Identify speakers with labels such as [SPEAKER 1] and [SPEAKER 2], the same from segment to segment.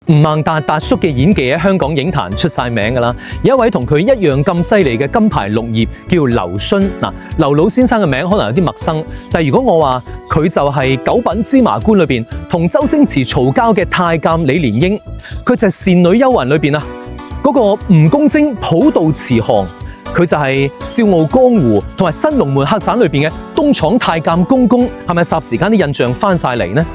[SPEAKER 1] 吳孟達達叔嘅演技喺香港影壇出晒名㗎啦，有一位同佢一樣咁犀利嘅金牌綠葉叫劉勳。劉老先生嘅名可能有啲陌生，但係如果我話佢就係《九品芝麻官》裏邊同周星馳嘈交嘅太監李蓮英，佢就係《倩女幽魂》裏邊嗰個吳公正普渡慈航，佢就係《笑傲江湖》同埋《新龍門客棧》裏邊嘅東廠太監公公，係咪霎時間啲印象翻晒嚟呢？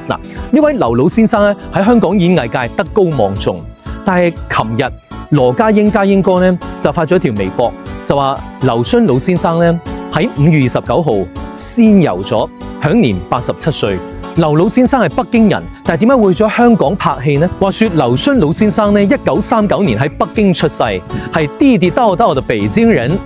[SPEAKER 1] 呢位劉老先生咧喺香港演藝界德高望重，但係琴日羅家英哥咧就發咗一條微博，就話劉勳老先生咧喺5月29號仙遊咗，享年87歲。劉老先生係北京人，但係點解會去咗香港拍戲呢？話說劉勳老先生咧1939年喺北京出世，係地地道道嘅北京人。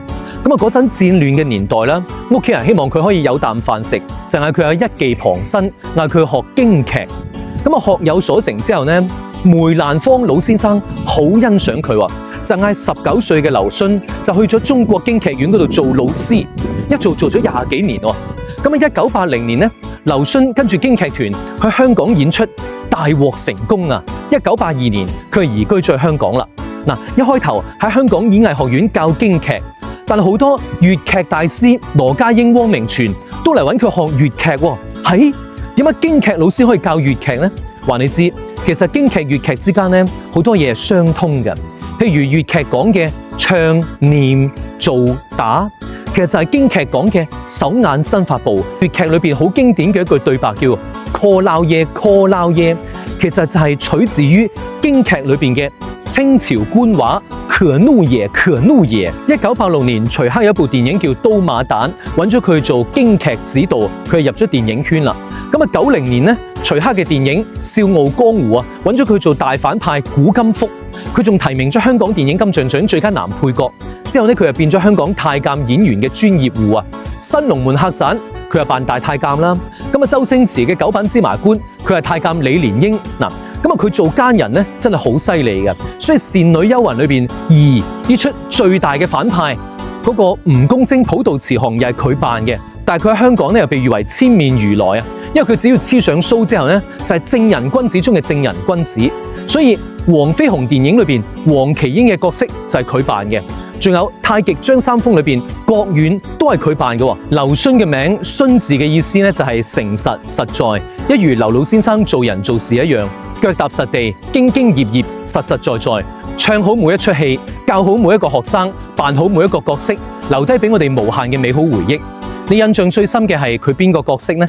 [SPEAKER 1] 咁嗰陣戰亂嘅年代啦，屋企人希望佢可以有啖飯食，就嗌佢有一技傍身，嗌佢學京劇。學有所成之後呢，梅蘭芳老先生好欣賞佢喎，就嗌19歲嘅劉勳就去咗中國京劇院嗰度做老師，一做咗20幾年喎。1980年呢，劉勳跟住京劇團去香港演出，大獲成功啊！1982年佢移居咗去香港啦。一開頭喺香港演藝學院教京劇。但係好多粵劇大師羅家英、汪明荃都嚟揾佢學粵劇喎。係點解京劇老師可以教粵劇呢？話你知，其實京劇粵劇之間呢，好多嘢係相通嘅。譬如粵劇講嘅唱、念、做、打，其實就係京劇講嘅手眼身法步。粵劇裏邊好經典嘅一句對白叫 call 撈嘢 call 撈嘢，其實就係取自於京劇裏邊嘅清朝官話可怒也可怒也。1986年，徐克有一部電影叫《刀馬旦》，揾咗佢做京劇指導，佢入咗電影圈啦。90年呢，徐克嘅電影《笑傲江湖》揾咗佢做大反派古金福，佢仲提名咗香港電影金像獎最佳男配角。之後呢，佢又變咗香港太監演員嘅專業戶啊。新龍門客棧，佢又扮大太監啦。周星馳嘅《九品芝麻官》，佢係太監李蓮英。佢做奸人呢，真係好犀利嘅。所以《倩女幽魂》裏邊呢出最大嘅反派嗰個吳公正普渡慈航又係佢扮嘅，但係佢喺香港呢，又被譽為千面如來啊。因為佢只要黐上鬚之後呢，就係正人君子中嘅正人君子。所以黃飛鴻電影裏邊黃麒英嘅角色就係佢扮嘅。仲有太極張三豐裏邊郭遠都係佢扮嘅。劉勳嘅名勳字嘅意思呢，就係誠實實在，一如劉老先生做人做事一樣，腳踏實地，兢兢業業，實實在在，唱好每一出戲，教好每一個學生，扮好每一個角色，留低俾我哋無限嘅美好回憶。你印象最深嘅係佢邊個角色呢？